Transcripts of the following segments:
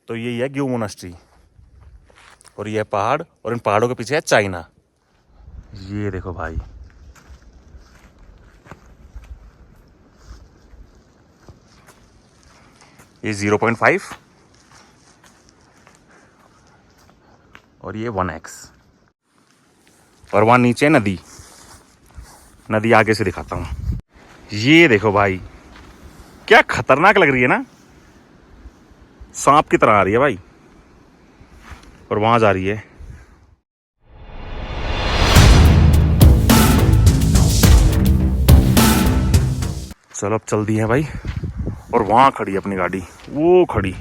तो यही है ग्यू मोनास्ट्री, और ये है पहाड़, और इन पहाड़ों के पीछे है चाइना। ये देखो भाई, ये 0.5 और ये 1x, और वहां नीचे नदी, नदी आगे से दिखाता हूं। ये देखो भाई, क्या खतरनाक लग रही है ना, सांप की तरह आ रही है भाई, और वहां जा रही है। चलो अब चल दी है भाई, और वहां खड़ी है अपनी गाड़ी, वो खड़ी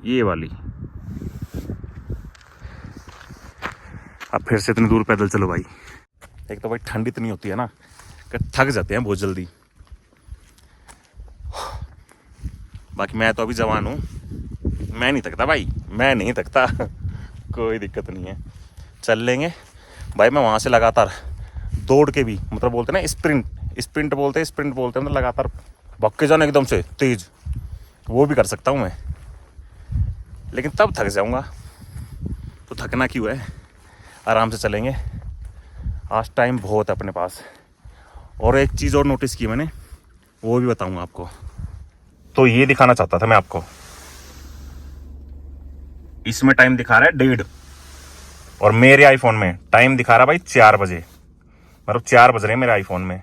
ये वाली। अब फिर से इतनी दूर पैदल चलो भाई। एक तो भाई ठंड इतनी होती है ना कि थक जाते हैं बहुत जल्दी। बाकी मैं तो अभी जवान हूँ, मैं नहीं थकता भाई, मैं नहीं थकता कोई दिक्कत नहीं है, चल लेंगे भाई। मैं वहाँ से लगातार दौड़ के भी, मतलब बोलते हैं ना स्प्रिंट बोलते हैं मतलब लगातार भाग के जाना एकदम से तेज, वो भी कर सकता हूँ मैं, लेकिन तब थक जाऊँगा। तो थकना क्यों है, आराम से चलेंगे। आज टाइम बहुत है अपने पास। और एक चीज़ और नोटिस की मैंने, वो भी बताऊँगा आपको। तो ये दिखाना चाहता था मैं आपको, इसमें टाइम दिखा रहा है 1:30, और मेरे आईफोन में टाइम दिखा रहा है भाई 4 बजे, मतलब 4 बज रहे हैं मेरे आईफोन में।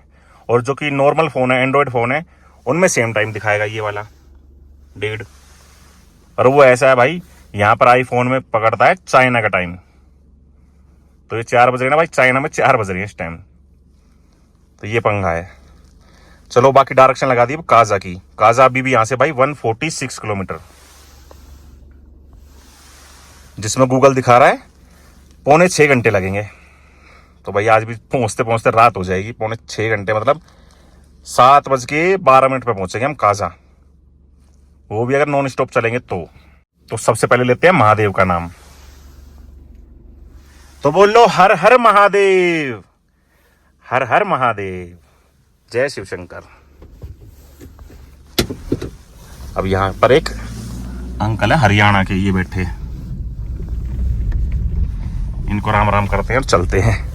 और जो कि नॉर्मल फ़ोन है, एंड्रॉयड फ़ोन है, उनमें सेम टाइम दिखाएगा ये वाला 1:30। और वो ऐसा है भाई, यहाँ पर आईफोन में पकड़ता है चाइना का टाइम, तो ये 4 बज रहे हैं ना भाई, चाइना में 4 बज रहे हैं इस टाइम, तो ये पंगा है। चलो बाकी डायरेक्शन लगा दी काजा की। काजा अभी भी यहाँ से भाई 146 किलोमीटर, जिसमें गूगल दिखा रहा है 6.25 घंटे लगेंगे। तो भाई आज भी पहुंचते पहुंचते रात हो जाएगी। 6.25 घंटे मतलब 7:12 पे पहुंचेंगे हम काजा, वो भी अगर नॉन स्टॉप चलेंगे तो सबसे पहले लेते हैं महादेव का नाम। तो बोलो हर हर महादेव, हर हर महादेव, जय शिव शंकर। अब यहां पर एक अंकल है हरियाणा के, ये बैठे, इनको राम राम करते हैं और चलते हैं।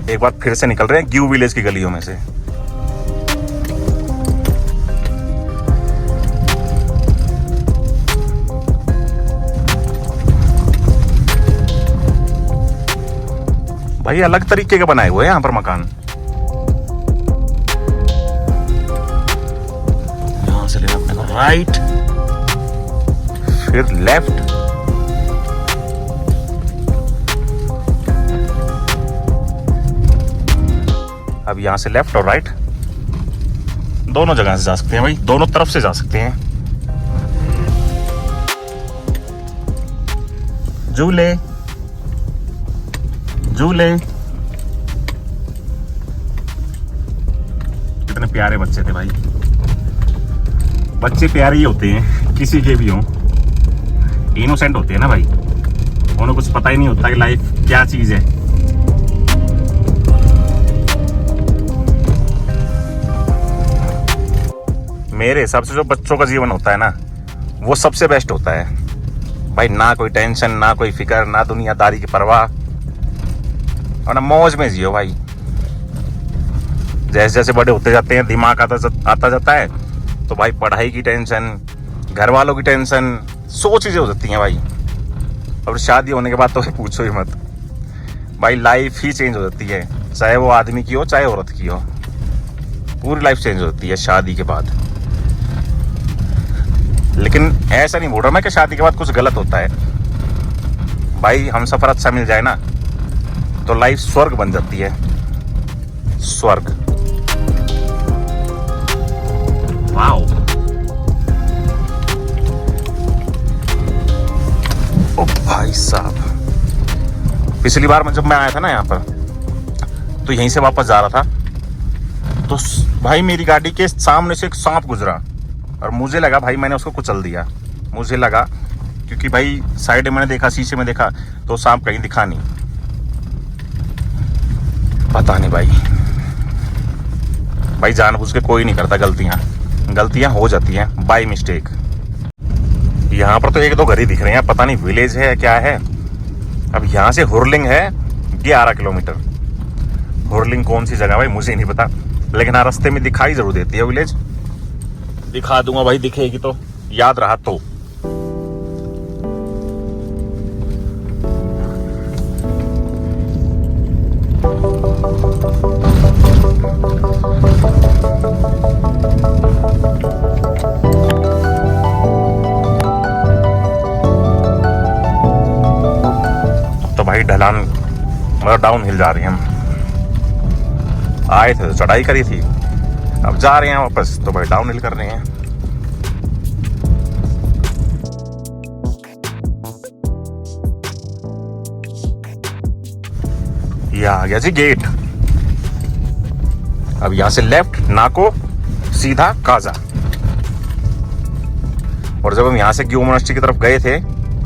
एक बार फिर से निकल रहे हैं ग्यू विलेज की गलियों में से। भाई अलग तरीके के बनाए हुए हैं यहाँ पर मकान। यहां से लेना अपने को राइट, फिर लेफ्ट, अब यहां से लेफ्ट और राइट, दोनों जगह से जा सकते हैं भाई, दोनों तरफ से जा सकते हैं। झूले झूले, कितने प्यारे बच्चे थे भाई। बच्चे प्यारे ही होते हैं, किसी के भी हों, इनोसेंट होते हैं ना भाई, उन्हें कुछ पता ही नहीं होता कि लाइफ क्या चीज है। मेरे हिसाब से जो बच्चों का जीवन होता है ना, वो सबसे बेस्ट होता है भाई। ना कोई टेंशन, ना कोई फिक्र, ना दुनियादारी की परवाह, और ना मौज में जियो भाई। जैसे जैसे बड़े होते जाते हैं, दिमाग आता जाता है, तो भाई पढ़ाई की टेंशन, घर वालों की टेंशन, 100 चीजें हो जाती हैं भाई। और शादी होने के बाद तो पूछो ही मत भाई, लाइफ ही चेंज हो जाती है, चाहे वो आदमी की हो चाहे औरत की हो, पूरी लाइफ चेंज हो जाती है शादी के बाद। लेकिन ऐसा नहीं बोल रहा मैं कि शादी के बाद कुछ गलत होता है भाई। हम सफर अच्छा मिल जाए ना, तो लाइफ स्वर्ग बन जाती है, स्वर्ग। वाओ, ओ भाई साहब, पिछली बार जब मैं आया था ना यहाँ पर, तो यहीं से वापस जा रहा था, तो भाई मेरी गाड़ी के सामने से एक सांप गुजरा और मुझे लगा भाई मैंने उसको कुचल दिया, मुझे लगा, क्योंकि भाई साइड में मैंने देखा, शीशे में देखा तो सांप कहीं दिखा नहीं। पता नहीं भाई जानबूझ के कोई नहीं करता गलतियां हो जाती हैं बाय मिस्टेक। यहाँ पर तो एक दो घर ही दिख रहे हैं, पता नहीं विलेज है क्या है। अब यहाँ से हुरलिंग है 11 किलोमीटर। हुरलिंग कौन सी जगह भाई मुझे नहीं पता, लेकिन हाँ रास्ते में दिखाई जरूर देती है विलेज। दिखा दूंगा भाई, दिखेगी तो, याद रहा तो। तो भाई ढलान मतलब डाउन हिल जा रही हैं हम। आए थे तो चढ़ाई करी थी, अब जा रहे हैं वापस तो भाई डाउन हिल कर रहे हैं। ये आ गया जी गेट। अब यहां से लेफ्ट नाको, सीधा काजा। और जब हम यहां से ग्यू मोनास्ट्री की तरफ गए थे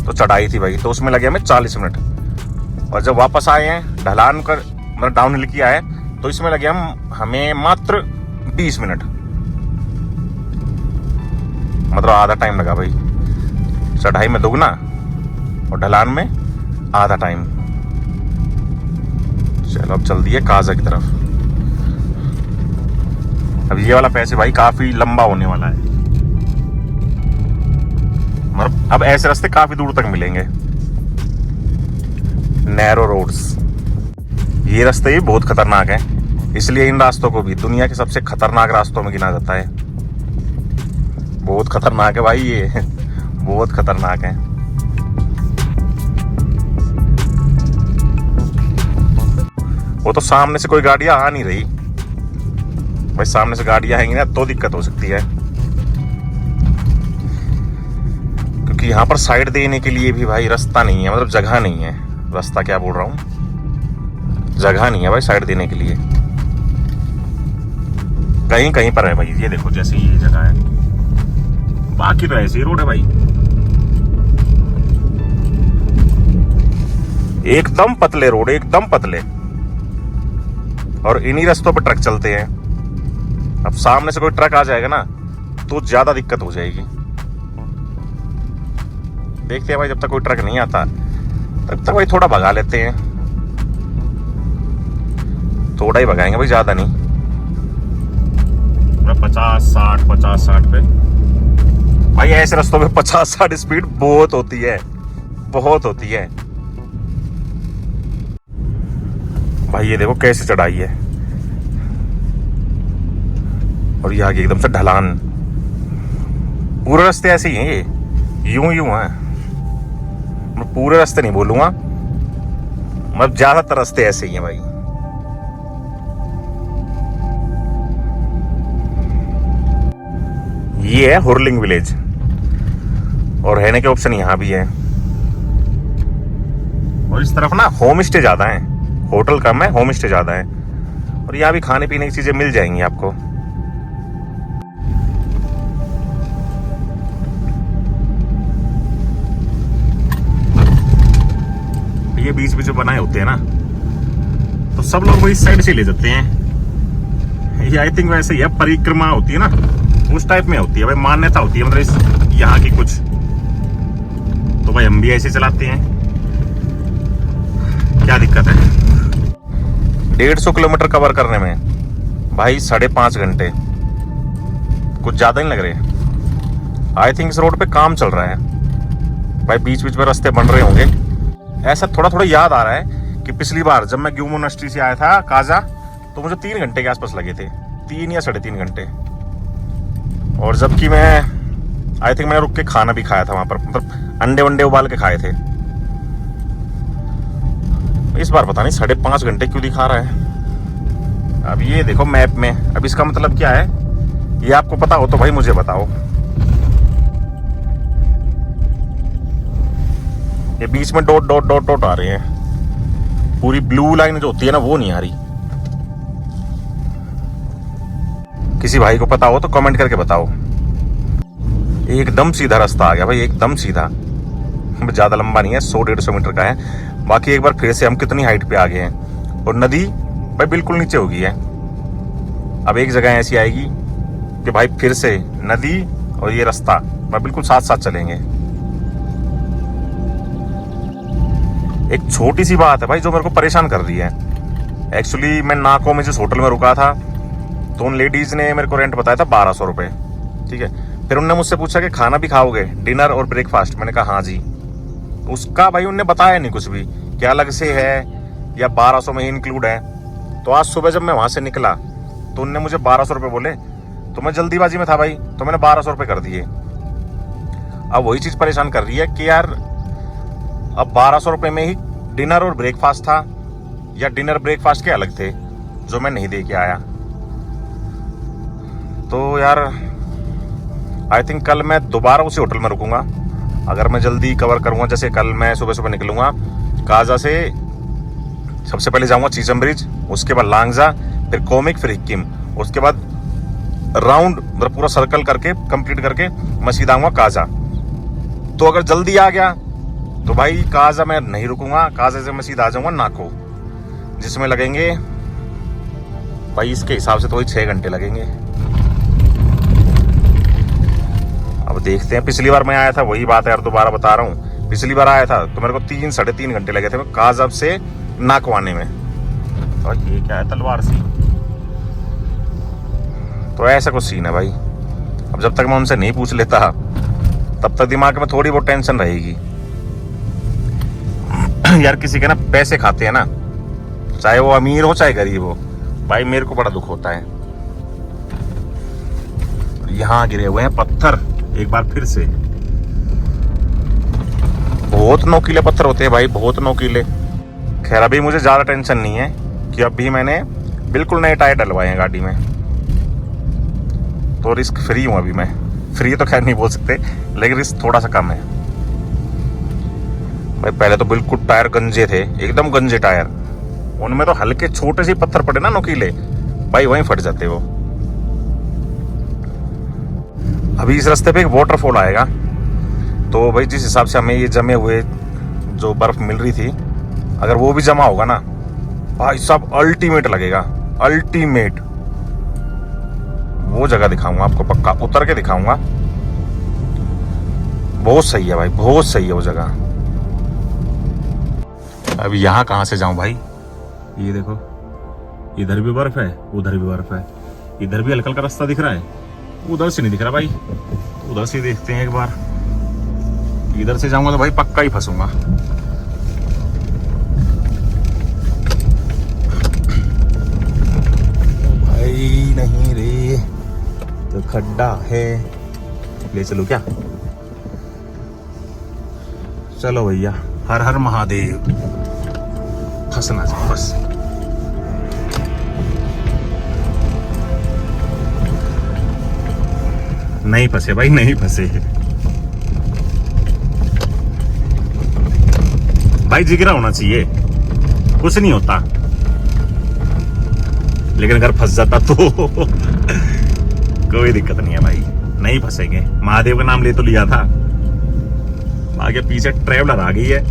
तो चढ़ाई थी भाई, तो उसमें लगे हमें 40 मिनट। और जब वापस आए हैं ढलान कर मतलब डाउन हिल किया है तो इसमें लगे हमें मात्र 20 मिनट, मतलब आधा टाइम लगा भाई। चढ़ाई में दुगना और ढलान में आधा टाइम। चलो अब चल दिए काजा की तरफ। अब ये वाला पैसे भाई काफी लंबा होने वाला है, मतलब अब ऐसे रास्ते काफी दूर तक मिलेंगे, नैरो रोड्स। ये रास्ते भी बहुत खतरनाक है, इसलिए इन रास्तों को भी दुनिया के सबसे खतरनाक रास्तों में गिना जाता है। बहुत खतरनाक है भाई ये बहुत खतरनाक है। वो तो सामने से कोई गाड़ियां आ नहीं रही भाई, सामने से गाड़ियां आएंगी ना तो दिक्कत हो सकती है, क्योंकि यहाँ पर साइड देने के लिए भी भाई रास्ता नहीं है, मतलब जगह नहीं है। रास्ता क्या बोल रहा हूँ, जगह नहीं है भाई साइड देने के लिए। कहीं कहीं पर है भाई, ये देखो जैसे ये जगह है, बाकी तो ऐसी रोड है भाई, एकदम पतले रोड, एकदम पतले। और इन्हीं रास्तों पर ट्रक चलते हैं। अब सामने से कोई ट्रक आ जाएगा ना तो ज्यादा दिक्कत हो जाएगी। देखते हैं भाई, जब तक कोई ट्रक नहीं आता तब तक भाई थोड़ा भगा लेते हैं, थोड़ा ही भगाएंगे भाई, ज्यादा नहीं। 50-60 पे भाई ऐसे रास्तों में 50-60 स्पीड बहुत होती है, बहुत होती है भाई। ये देखो कैसे चढ़ाई है, और ये आगे एकदम से ढलान। पूरे रास्ते ऐसे ही हैं, ये यूं हैं। मैं पूरे रास्ते नहीं बोलूंगा, मतलब ज्यादातर रास्ते ऐसे ही हैं भाई। ये है हुरलिंग विलेज, और रहने के ऑप्शन यहां भी है। और इस तरफ ना होम स्टे ज्यादा है, होटल कम है, होम स्टे ज्यादा है। और यहाँ भी खाने पीने की चीजें मिल जाएंगी आपको। ये बीच में जो बनाए होते हैं ना तो सब लोग वही साइड से ले जाते हैं। ये आई थिंक वैसे ही है, परिक्रमा होती है ना उस टाइप में होती है भाई, मान्यता होती है मतलब यहाँ की कुछ। तो भाई हम भी ऐसे चलाते हैं, क्या दिक्कत है। 150 किलोमीटर कवर करने में भाई 5.5 घंटे, कुछ ज्यादा नहीं लग रहे। आई थिंक इस रोड पे काम चल रहा है भाई, बीच बीच में रास्ते बन रहे होंगे। ऐसा थोड़ा थोड़ा याद आ रहा है कि पिछली बार जब मैं ग्यू मोनास्ट्री से आया था काजा तो मुझे 3 घंटे के आसपास लगे थे, 3 या 3.5 घंटे। और जबकि मैं आई थिंक मैंने रुक के खाना भी खाया था वहां पर, मतलब अंडे वंडे उबाल के खाए थे। इस बार पता नहीं 5.5 घंटे क्यों दिखा रहा है। अब ये देखो मैप में, अब इसका मतलब क्या है ये आपको पता हो तो भाई मुझे बताओ। ये बीच में डॉट डॉट डॉट डॉट आ रहे हैं, पूरी ब्लू लाइन जो होती है ना वो नहीं आ रही। किसी भाई को पता हो तो कमेंट करके बताओ। एकदम सीधा रास्ता आ गया भाई, एकदम सीधा, ज़्यादा लंबा नहीं है, 100-150 मीटर का है। बाकी एक बार फिर से हम कितनी हाइट पे आ गए हैं, और नदी भाई बिल्कुल नीचे हो गई है। अब एक जगह ऐसी आएगी कि भाई फिर से नदी और ये रास्ता भाई बिल्कुल साथ साथ चलेंगे। एक छोटी सी बात है भाई जो मेरे को परेशान कर रही है। एक्चुअली मैं नाको में जिस होटल में रुका था, तो उन लेडीज ने मेरे को रेंट बताया था 1200 रुपये, ठीक है। फिर उनने मुझसे पूछा कि खाना भी खाओगे, डिनर और ब्रेकफास्ट? मैंने कहा हाँ जी। उसका भाई उनने बताया नहीं कुछ भी, क्या अलग से है या 1200 में ही इंक्लूड है। तो आज सुबह जब मैं वहाँ से निकला तो उनने मुझे 1200 रुपये बोले, तो मैं जल्दीबाजी में था भाई, तो मैंने 1200 रुपये कर दिए। अब वही चीज़ परेशान कर रही है कि यार अब 1200 रुपये में ही डिनर और ब्रेकफास्ट था, या डिनर ब्रेकफास्ट के अलग थे जो मैं नहीं दे के आया। तो यार आई थिंक कल मैं दोबारा उसी होटल में रुकूंगा, अगर मैं जल्दी कवर करूंगा। जैसे कल मैं सुबह सुबह निकलूंगा काजा से, सबसे पहले जाऊंगा चीचम ब्रिज, उसके बाद लांगजा, फिर कोमिक, फिर हिक्किम, उसके बाद राउंड मतलब पूरा सर्कल करके कंप्लीट करके मैं सीधा आऊंगा काजा। तो अगर जल्दी आ गया तो भाई काजा मैं नहीं रुकूंगा, काजा से मैं सीधा आ जाऊंगा नाको, जिसमें लगेंगे भाई इसके हिसाब से तो वही 6 घंटे लगेंगे। अब देखते हैं, पिछली बार मैं आया था वही बात है यार, दोबारा बता रहा हूँ, पिछली बार आया था तो मेरे को 3-3.5 घंटे लगे थे काजा से नाको आने में। तो ये क्या है, तलवार सी? तो ऐसा कुछ सीन है भाई। अब जब तक मैं उनसे नहीं पूछ लेता तब तक दिमाग में थोड़ी बहुत टेंशन रहेगी। यार किसी के ना पैसे खाते हैं ना, चाहे वो अमीर हो चाहे गरीब हो, भाई मेरे को बड़ा दुख होता है। यहाँ गिरे हुए हैं पत्थर एक बार फिर से, बहुत नोकीले पत्थर होते हैं भाई, बहुत नोकीले। खैर अभी मुझे ज़्यादा टेंशन नहीं है कि अभी मैंने बिल्कुल नए टायर डलवाए हैं गाड़ी में, तो रिस्क फ्री हूँ अभी मैं। फ्री तो खैर नहीं बोल सकते, लेकिन रिस्क थोड़ा सा कम है भाई। पहले तो बिल्कुल टायर गंजे थे, एकदम गंजे टायर, उनमें तो हल्के छोटे से पत्थर पड़े ना नोकीले, भाई वहीं फट जाते वो। अभी इस रास्ते पे एक वाटरफॉल आएगा, तो भाई जिस हिसाब से हमें ये जमे हुए जो बर्फ मिल रही थी, अगर वो भी जमा होगा ना भाई साहब अल्टीमेट लगेगा, अल्टीमेट। वो जगह दिखाऊंगा आपको, पक्का उतर के दिखाऊंगा। बहुत सही है भाई, बहुत सही है वो जगह। अब यहाँ कहाँ से जाऊं भाई? ये देखो, इधर भी बर्फ है, उधर भी बर्फ है, इधर भी हल्का हल्का रास्ता दिख रहा है, उधर से नहीं दिख रहा भाई। तो उधर से देखते हैं एक बार। इधर से जाऊंगा तो भाई पक्का ही फंसूंगा। भाई नहीं रे, तो खड्डा है, ले चलो क्या? चलो भैया, हर हर महादेव। फंसना चाहिए बस। नहीं फंसे भाई, नहीं फंसे भाई, जिगरा होना चाहिए, कुछ नहीं होता। लेकिन अगर फंस जाता तो कोई दिक्कत नहीं है भाई, नहीं फंसेंगे। महादेव का नाम ले तो लिया था, आगे पीछे ट्रेवलर आ गई है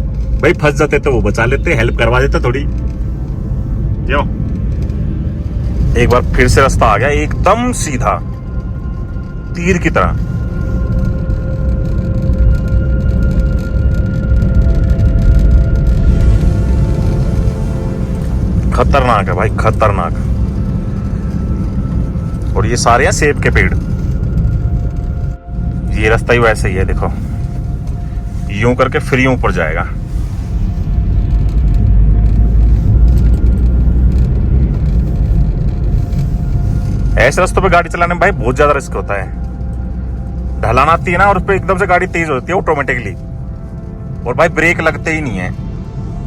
भाई, फंस जाते तो वो बचा लेते, हेल्प करवा देते थोड़ी, क्यों? एक बार फिर से रास्ता आ गया एकदम सीधा, तीर की तरह। खतरनाक है भाई, खतरनाक। और ये सारे हैं सेब के पेड़। ये रास्ता ही वैसे ही है, देखो यूं करके फिर यूं ऊपर जाएगा। ऐसे रास्तों पे गाड़ी चलाने में भाई बहुत ज्यादा रिस्क होता है। ढलान आती है ना, और उस पर एकदम से गाड़ी तेज होती है ऑटोमेटिकली, और भाई ब्रेक लगते ही नहीं है।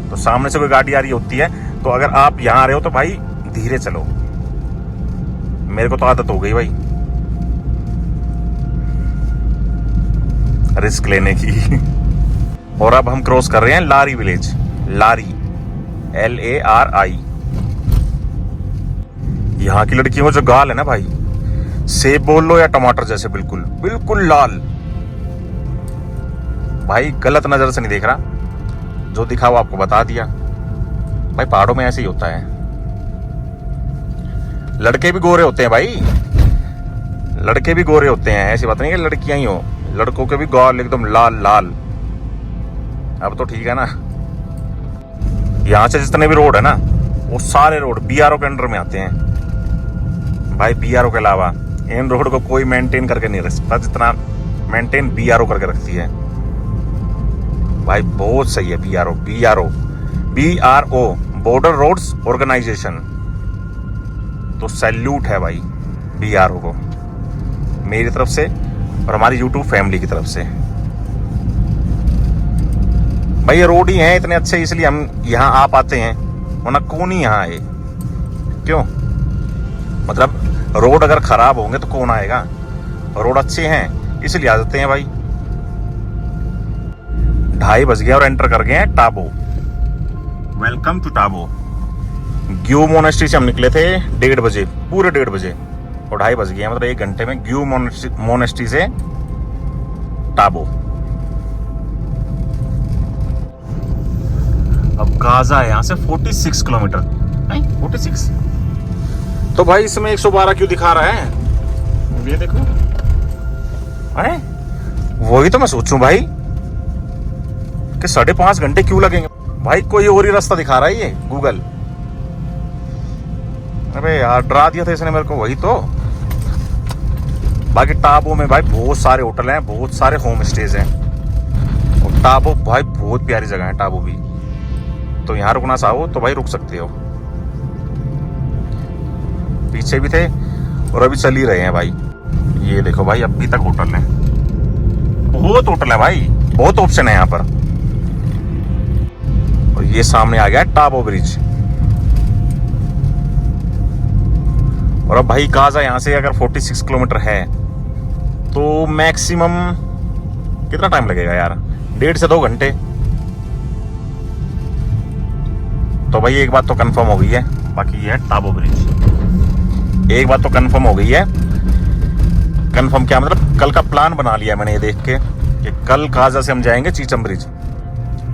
तो सामने से कोई गाड़ी आ रही होती है, तो अगर आप यहाँ आ रहे हो तो भाई धीरे चलो। मेरे को तो आदत हो गई भाई रिस्क लेने की। और अब हम क्रॉस कर रहे हैं लारी विलेज, लारी LARI। यहाँ की लड़कियों को जो गाल है ना भाई, सेब बोल लो या टमाटर जैसे, बिल्कुल बिल्कुल लाल। भाई गलत नजर से नहीं देख रहा, जो दिखा वो आपको बता दिया। भाई पहाड़ों में ऐसे ही होता है, लड़के भी गोरे होते हैं भाई, लड़के भी गोरे होते हैं, ऐसी बात नहीं कि लड़कियां ही हो, लड़कों के भी गाल एकदम लाल लाल। अब तो ठीक है ना। यहाँ से जितने भी रोड है ना, वो सारे रोड बीआरओ के अंडर में आते हैं भाई। बीआरओ के अलावा इन रोड को कोई मेंटेन करके नहीं रख सकता जितना मेंटेन बीआरओ करके रखती है भाई। बहुत सही है BRO, BRO BRO border roads organisation. तो सैल्यूट है भाई बीआरओ को मेरी तरफ से और हमारी यूट्यूब फैमिली की तरफ से। भाई ये रोड ही हैं इतने अच्छे, इसलिए हम यहाँ आ पाते हैं, वरना कौन ही यहाँ आए। क्यों? मतलब रोड अगर खराब होंगे तो कौन आएगा? रोड अच्छे हैं इसलिए आ जाते हैं भाई। 2:30 बज गया और एंटर कर गए हैं Tabo. Welcome to Tabo. Gue monastery से हम निकले थे 1:30 बजे, पूरे 1:30 बजे, और 2:30 बज गए, मतलब 1 घंटे में ग्यू मोनेस्ट्री से टाबो। अब गाजा है यहाँ से 46 किलोमीटर, नहीं 46। तो भाई इसमें 112 क्यों दिखा रहा है? ये देखो, अरे वही तो मैं सोचूं भाई कि 5.5 घंटे क्यों लगेंगे। भाई कोई और ही रास्ता दिखा रहा है ये गूगल। अबे यार डरा दिया था इसने मेरे को, वही तो। बाकी टाबो में भाई बहुत सारे होटल हैं, बहुत सारे होम स्टेज हैं, और टाबो भाई बहुत प्यारी जगह है टाबो भी। तो यहाँ रुकना चाहो तो भाई रुक सकते हो। पीछे भी थे और अभी चल ही रहे हैं भाई। ये देखो भाई अभी तक होटल है, बहुत होटल है भाई, बहुत ऑप्शन है यहाँ पर। और ये सामने आ गया टाबो ब्रिज। और अब भाई गाजा यहाँ से अगर 46 किलोमीटर है तो मैक्सिमम कितना टाइम लगेगा यार? 1.5 से 2 घंटे। तो भाई एक बात तो कंफर्म हो गई है, बाकी ये है टाबो ब्रिज। एक बात तो कंफर्म हो गई है। कंफर्म क्या मतलब? कल का प्लान बना लिया मैंने ये देख के कि कल गाजा से हम जाएंगे चीचम ब्रिज,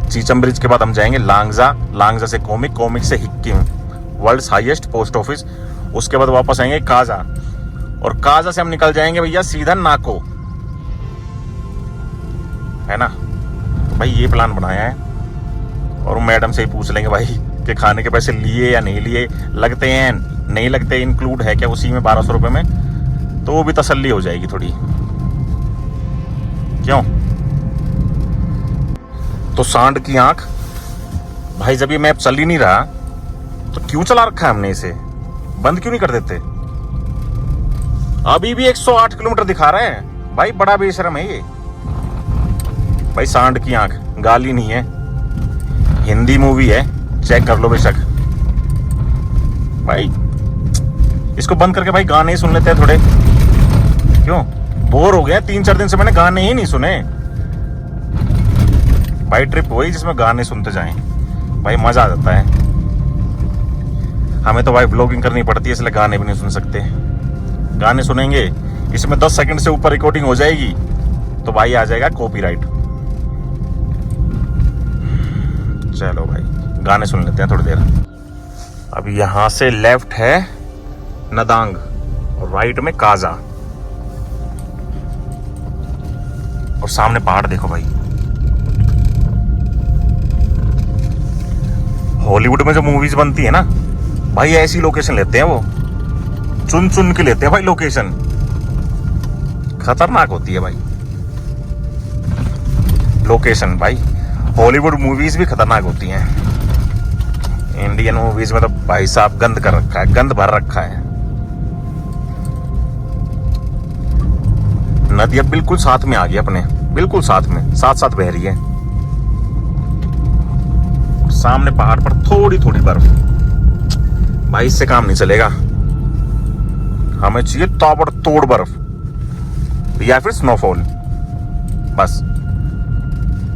चीचम ब्रिज के बाद हम जाएंगे लांगजा, लांगजा से कोमिक, कोमिक से Hikkim, world's highest post office. उसके बाद वापस आएंगे काजा, और काजा से हम निकल जाएंगे भैया सीधा नाको, है ना। तो भाई ये प्लान बनाया है, और मैडम से ही पूछ लेंगे भाई कि खाने के पैसे लिए या नहीं लिए, लगते हैं नहीं लगते, इंक्लूड है क्या उसी में 1200 रुपये में, तो वो भी तसल्ली हो जाएगी थोड़ी। क्यों? तो सांड की आंख भाई, जब ये मैप चल ही नहीं रहा तो क्यों चला रखा है हमने इसे? बंद क्यों नहीं कर देते? अभी भी 108 किलोमीटर दिखा रहा है भाई, बड़ा बेशरम है ये भाई। सांड की आंख गाली नहीं है, हिंदी मूवी है, चेक कर लो बेशक भाई। इसको बंद करके भाई गाने ही सुन लेते हैं थोड़े। क्यों? बोर हो गया, 3-4 दिन से मैंने गाने ही नहीं सुने भाई। ट्रिप वही जिसमें गाने सुनते जाएं भाई, मजा आ जाता है। हमें तो भाई ब्लॉगिंग करनी पड़ती है, इसलिए गाने भी नहीं सुन सकते। गाने सुनेंगे इसमें 10 सेकंड से ऊपर रिकॉर्डिंग हो जाएगी तो भाई आ जाएगा कॉपीराइट। चलो भाई गाने सुन लेते हैं थोड़ी देर। अब यहां से लेफ्ट है नदांग और राइट में काजा, और सामने पहाड़ देखो भाई। हॉलीवुड में जो मूवीज बनती है ना भाई, ऐसी लोकेशन लेते हैं, वो चुन चुन के लेते हैं भाई लोकेशन। खतरनाक होती है भाई लोकेशन। भाई हॉलीवुड मूवीज भी खतरनाक होती हैं, इंडियन मूवीज में तो भाई साहब गंद कर रखा है, गंद भर रखा है। नदी अब बिल्कुल साथ में आ गई अपने, बिल्कुल साथ में, साथ साथ बह रही है। सामने पहाड़ पर थोड़ी थोड़ी बर्फ। भाई इससे काम नहीं चलेगा, हमें चाहिए ताबड़तोड़ बर्फ या फिर स्नोफॉल। बस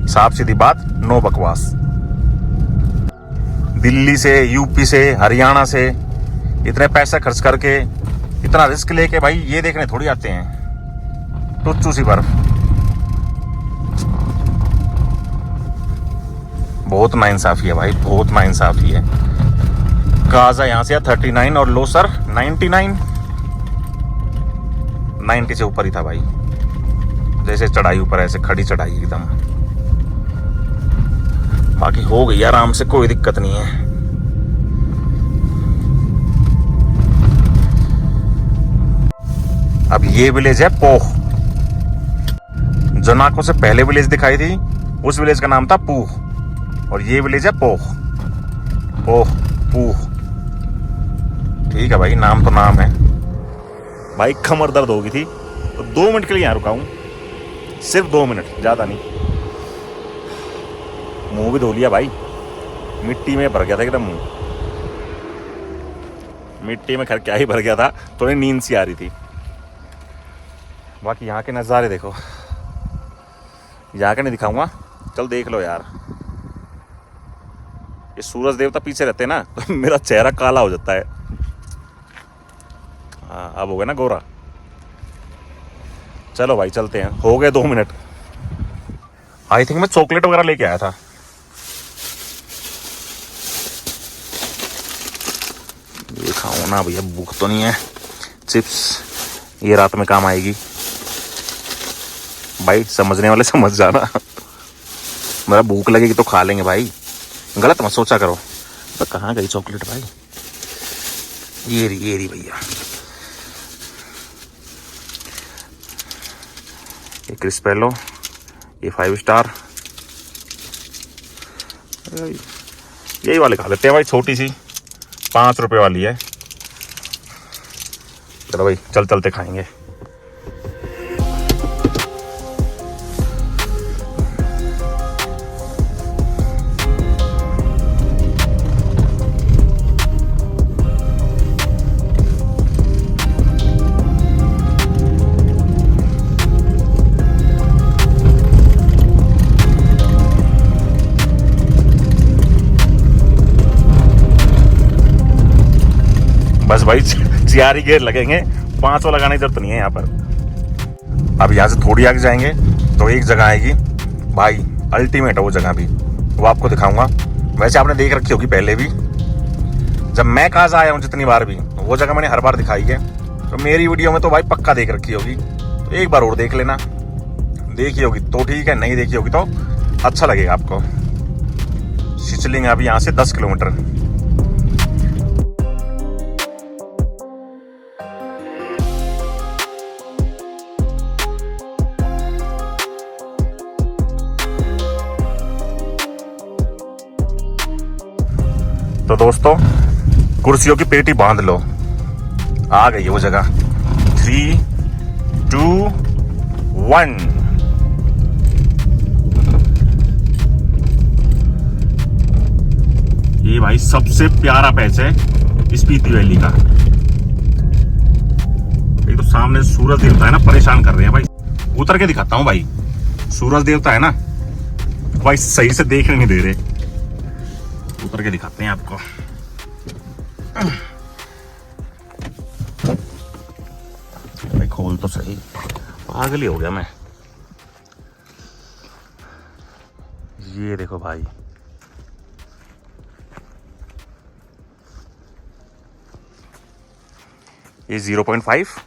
साफ सीधी बात, नो बकवास। दिल्ली से, यूपी से, हरियाणा से इतने पैसे खर्च करके इतना रिस्क लेके भाई ये देखने थोड़ी आते हैं टुच्चू सी बर्फ। बहुत नाइंसाफी है भाई, बहुत नाइंसाफी है। काजा यहाँ से 39 और लोसर 99, 90 से ऊपर ही था भाई। जैसे चढ़ाई ऊपर ऐसे खड़ी चढ़ाई एकदम। बाकी हो गई आराम से, कोई दिक्कत नहीं है। अब ये विलेज है पोह। जो नाकों से पहले विलेज दिखाई थी उस विलेज का नाम था पूह, और ये विलेज है पोह। पोह पूह, ठीक है भाई, नाम तो नाम है। भाई कमर दर्द हो गई थी तो 2 मिनट के लिए यहाँ रुका हूँ, सिर्फ 2 मिनट, ज़्यादा नहीं। मुंह भी धो लिया भाई, मिट्टी में भर गया था एकदम मुंह। मिट्टी में खैर क्या ही भर गया था, थोड़ी नींद सी आ रही थी। बाकी यहाँ के नज़ारे देखो, यहाँ के नहीं दिखाऊंगा, चल देख लो यार। ये सूरज देवता पीछे रहते ना तो मेरा चेहरा काला हो जाता है। हाँ अब हो गया ना गोरा। चलो भाई चलते हैं, हो गए 2 मिनट। आई थिंक मैं चॉकलेट वगैरह लेके आया था। ये खाऊं ना भैया, भूख तो नहीं है। चिप्स ये रात में काम आएगी भाई, समझने वाले समझ जाना। मेरा भूख लगेगी तो खा लेंगे भाई, गलत मत सोचा करो। तो कहाँ गई चॉकलेट भाई? ये रही भैया, ये क्रिस्पेलो, ये 5 स्टार, यही वाले खा लेते हैं भाई। छोटी सी 5 रुपए वाली है। चलो भाई चल चलते खाएंगे। बस भाई 4 ही गेयर लगेंगे, 5 लगाने की जरूरत नहीं है यहाँ पर। अब यहाँ से थोड़ी आगे जाएंगे तो एक जगह आएगी भाई, अल्टीमेट है वो जगह भी, वो आपको दिखाऊंगा। वैसे आपने देख रखी होगी पहले भी, जब मैं काजा आया हूँ जितनी बार भी, वो जगह मैंने हर बार दिखाई है। तो मेरी वीडियो में तो भाई पक्का देख रखी होगी, तो एक बार और देख लेना। देखी होगी तो ठीक है, नहीं देखी होगी तो अच्छा लगेगा आपको। शिचलिंग अभी यहाँ से 10 किलोमीटर। तो दोस्तों कुर्सियों की पेटी बांध लो, आ गई है वो जगह। 3, 2, 1। ये भाई सबसे प्यारा पैच है स्पीति वैली का। एक तो सामने सूरज देवता है ना, परेशान कर रहे हैं भाई। उतर के दिखाता हूँ भाई, सूरज देवता है ना भाई, सही से देखने नहीं दे रहे। उतर के दिखाते हैं आपको। भाई खोल तो सही, पागल ही हो गया मैं। ये देखो भाई, ये 0.5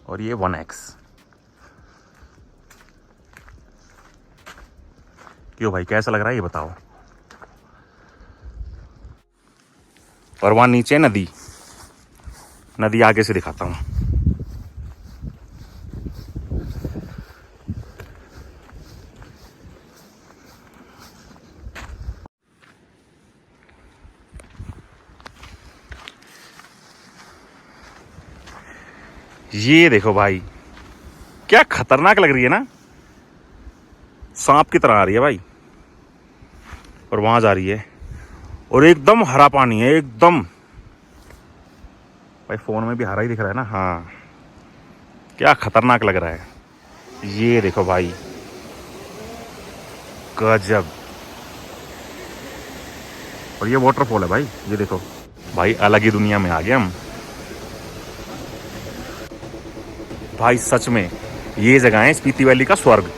और ये 1x। क्यों भाई कैसा लग रहा है ये बताओ। और वहां नीचे नदी, नदी आगे से दिखाता हूं। ये देखो भाई, क्या खतरनाक लग रही है ना, सांप की तरह आ रही है भाई। और वहां जा रही है, और एकदम हरा पानी है एकदम। भाई फोन में भी हरा ही दिख रहा है ना। हाँ क्या खतरनाक लग रहा है। ये देखो भाई, गजब। और ये वाटरफॉल है भाई, ये देखो। भाई अलग ही दुनिया में आ गए हम भाई। सच में ये जगह है स्पीति वैली का स्वर्ग।